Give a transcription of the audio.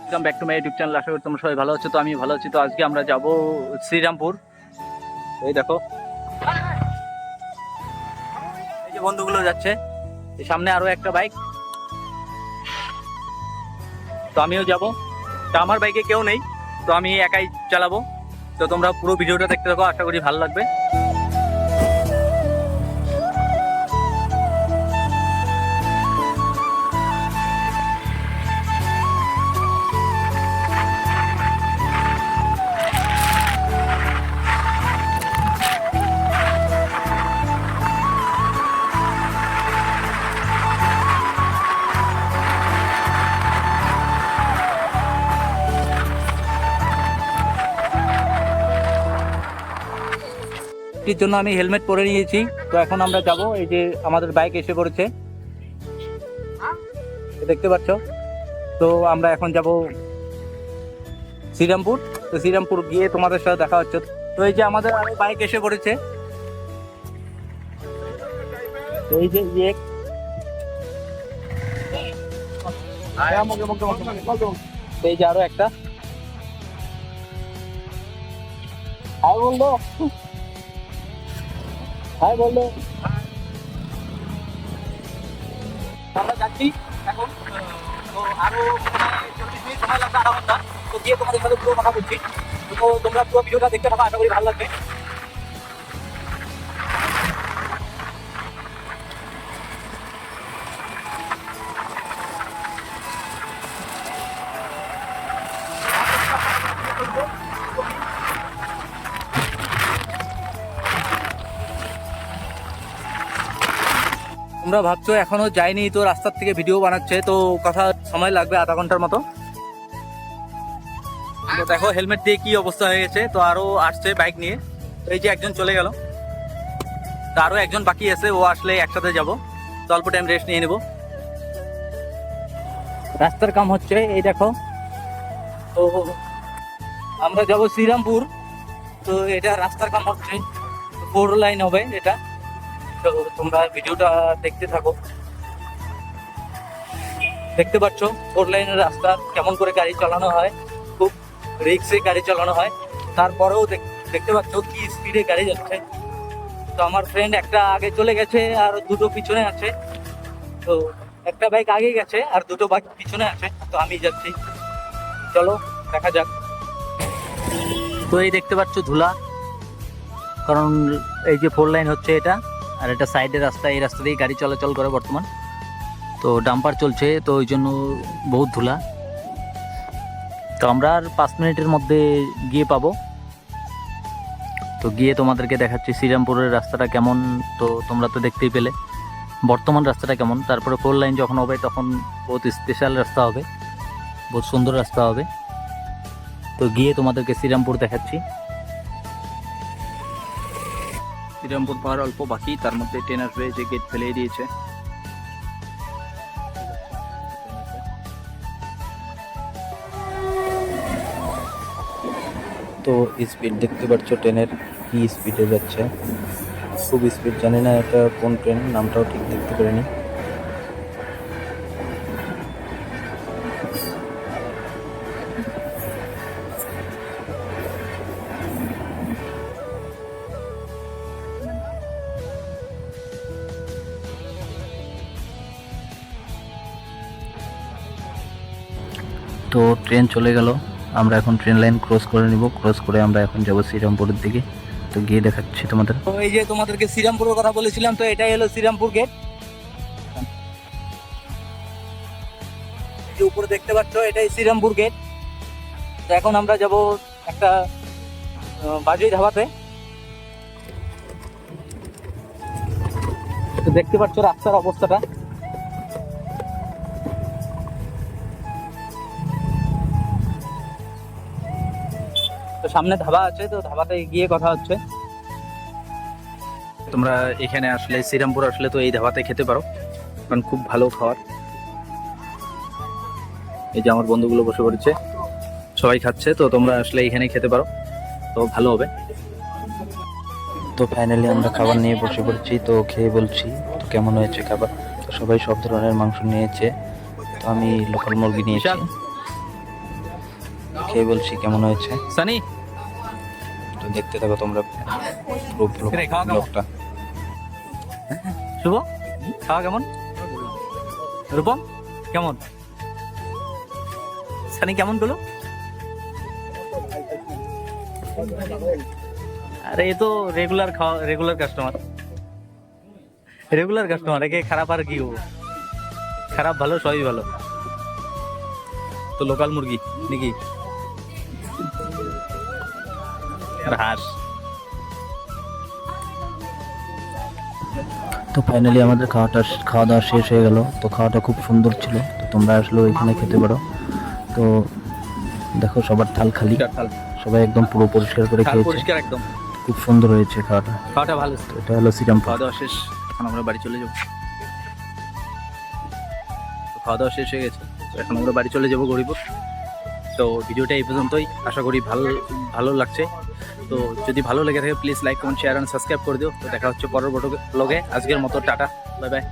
Welcome back to my YouTube channel. আশা করি তোমরা সবাই ভালো আছো। তো আমি ভালো আছি। তো আজকে আমরা যাব শ্রীরামপুর। এই দেখো, এই যে বন্ধুগুলো যাচ্ছে, এই সামনে আরো একটা বাইক, তো আমিও যাব। তো আমার বাইকে কেউ নেই, তো আমি একাই চালাবো। তো তোমরা পুরো ভিডিওটা দেখতে থাকো, আশা করি ভালো লাগবে। এর জন্য আমি হেলমেট পরে নিয়েছি। তো এখন আমরা যাব, এই যে আমাদের বাইক এসে পড়েছে, দেখতে পাচ্ছ। তো আমরা এখন যাব শ্রীরামপুর। তো শ্রীরামপুর গিয়ে তোমাদের সাথে দেখা হচ্ছে। তো এই যে আমাদের আরো বাইক এসে পড়েছে, এই যে এই যে আরো একটা। হাই বললো, হাই বললো। আমরা যাচ্ছি এখন। তো আরো 40 মিনিট সময় লাগবে, আধা ঘন্টা। তো গিয়ে তোমাদের সাথে পুরো কথা বলছি। তো তোমরা পুরো ভিডিওটা দেখতে থাকো, আশা করি ভালো লাগবে। তোমরা ভাবছো এখনো যাইনি, তো রাস্তার থেকে ভিডিও বানাচ্ছে, তো কথা সময় লাগবে আধা ঘন্টার মতো। তো দেখো হেলমেট দিয়ে কি অবস্থা হয়ে গেছে। তো আরো আসছে বাইক নিয়ে, তো এই যে একজন চলে গেল, তো আরো একজন বাকি আছে, ও আসলে একসাথে যাব। তো অল্প টাইম রেস্ট নিয়ে নেব। রাস্তার কাম হচ্ছে, এই দেখো। তো আমরা যাব শ্রীরামপুর। তো এটা রাস্তার কাম হচ্ছে, 4 লাইন হবে এটা। তো তোমরা ভিডিওটা দেখতে থাকো। দেখতে পাচ্ছ 4 লাইনের রাস্তা, কেমন করে গাড়ি চালানো হয়, খুব রিক্সে গাড়ি চালানো হয়। তারপরেও দেখতে পাচ্ছ কি স্পিডে গাড়ি যাচ্ছে। তো আমার ফ্রেন্ড একটা আগে চলে গেছে, আর দুটো পিছনে আছে। তো একটা বাইক আগে গেছে আর দুটো বাইক পিছনে আছে, তো আমি যাচ্ছি। চলো দেখা যাক। তো এই দেখতে পাচ্ছ ধুলা, কারণ এই যে 4 লাইন হচ্ছে এটা, আর এটা সাইডের রাস্তা, এই রাস্তা দিয়ে গাড়ি চলাচল করে বর্তমান। তো ডাম্পার চলছে, তো ওই জন্য বহুত ধুলা। তো আমরা আর 5 মিনিটের মধ্যে গিয়ে পাবো। তো গিয়ে তোমাদেরকে দেখাচ্ছি শ্রীরামপুরের রাস্তাটা কেমন। তো তোমরা তো দেখতেই পেলে বর্তমান রাস্তাটা কেমন। তারপরে 4 লাইন যখন হবে তখন বহুত স্পেশাল রাস্তা হবে, বহুত সুন্দর রাস্তা হবে। তো গিয়ে তোমাদেরকে শ্রীরামপুর দেখাচ্ছি। শ্রীরামপুর পাওয়ার অল্প বাকি, তার মধ্যে ট্রেন আসবে, যে গেট ফেলেই দিয়েছে। তো স্পিড দেখতে পাচ্ছ ট্রেনের, কি স্পিডে যাচ্ছে, খুব স্পিড। জানি না এটা কোন ট্রেন, নামটাও ঠিক দেখতে পারিনি। তো ট্রেন চলে গেল, আমরা এখন ট্রেন লাইন ক্রস করে নিব। ক্রস করে আমরা এখন যাব শ্রীরামপুরের দিকে। তো গিয়ে দেখাচ্ছি তোমাদের। তো এই যে তোমাদেরকে শ্রীরামপুরের কথা বলেছিলাম, তো এটাই হলো শ্রীরামপুর গেট। যে উপরে দেখতে পাচ্ছ এটাই শ্রীরামপুর গেট। তো এখন আমরা যাব একটা বাজুই ধাবাতে। তো দেখতে পাচ্ছ রাস্তার অবস্থাটা। তো সামনে ধাবা আছে, তো ধাবাতে গিয়ে কথা হচ্ছে। তোমরা এখানে আসলে, শ্রীরামপুর আসলে, তো এই ধাবাতে খেতে পারো, কারণ খুব ভালো খাবার। এই যে আমার বন্ধুগুলো বসে পড়েছে, সবাই খাচ্ছে। তো তোমরা আসলে এখানে খেতে পারো, তো ভালো হবে। তো ফাইনালি আমরা খাবার নিয়ে বসে পড়েছি। তো খেয়ে বলছি তো কেমন হয়েছে খাবার। তো সবাই সব ধরনের মাংস নিয়েছে, তো আমি লোকাল মুরগি নিয়েছি। খেয়ে বলছি কেমন হয়েছে। সানি তো দেখতে থাকো তোমরা পুরো রে, খাওয়া কেমন? ব্লগটা। শুভ খাওয়া কেমন? রূপম কেমন? সানি কেমন গুলো? আরে এ তো রেগুলার খাওয়া, রেগুলার কাস্টমার, একে খারাপ আর কি হবো? খারাপ ভালো সবই ভালো। তো লোকাল মুরগি নাকি আর হাঁস। তো ফাইনালি আমাদের খাওয়া দাওয়া শেষ হয়ে গেল। তো খাওয়াটা খুব সুন্দর ছিল, তো তোমরা আসলেও এখানে খেতে পারো। তো দেখো সবার থাল খালি, থাল সবাই একদম পুরো পরিষ্কার করে খেয়েছে, পরিষ্কার একদম, খুব সুন্দর হয়েছে খাওয়াটা। খাওয়াটা ভালো। তো এটা হলো শ্রীরামপুর। খাওয়া দাওয়া শেষ, এখন আমরা বাড়ি চলে যাবো। তো খাওয়া দাওয়া শেষ হয়ে গেছে, তো এখন আমরা বাড়ি চলে যাবো গরিপুর। তো ভিডিওটা এই পর্যন্তই, আশা করি ভালো লাগছে। তো যদি ভালো লেগে থাকে please like comment share and subscribe করে দিও। তো দেখা হচ্ছে পরের ব্লগে। আজকের মতো টাটা, বাই বাই।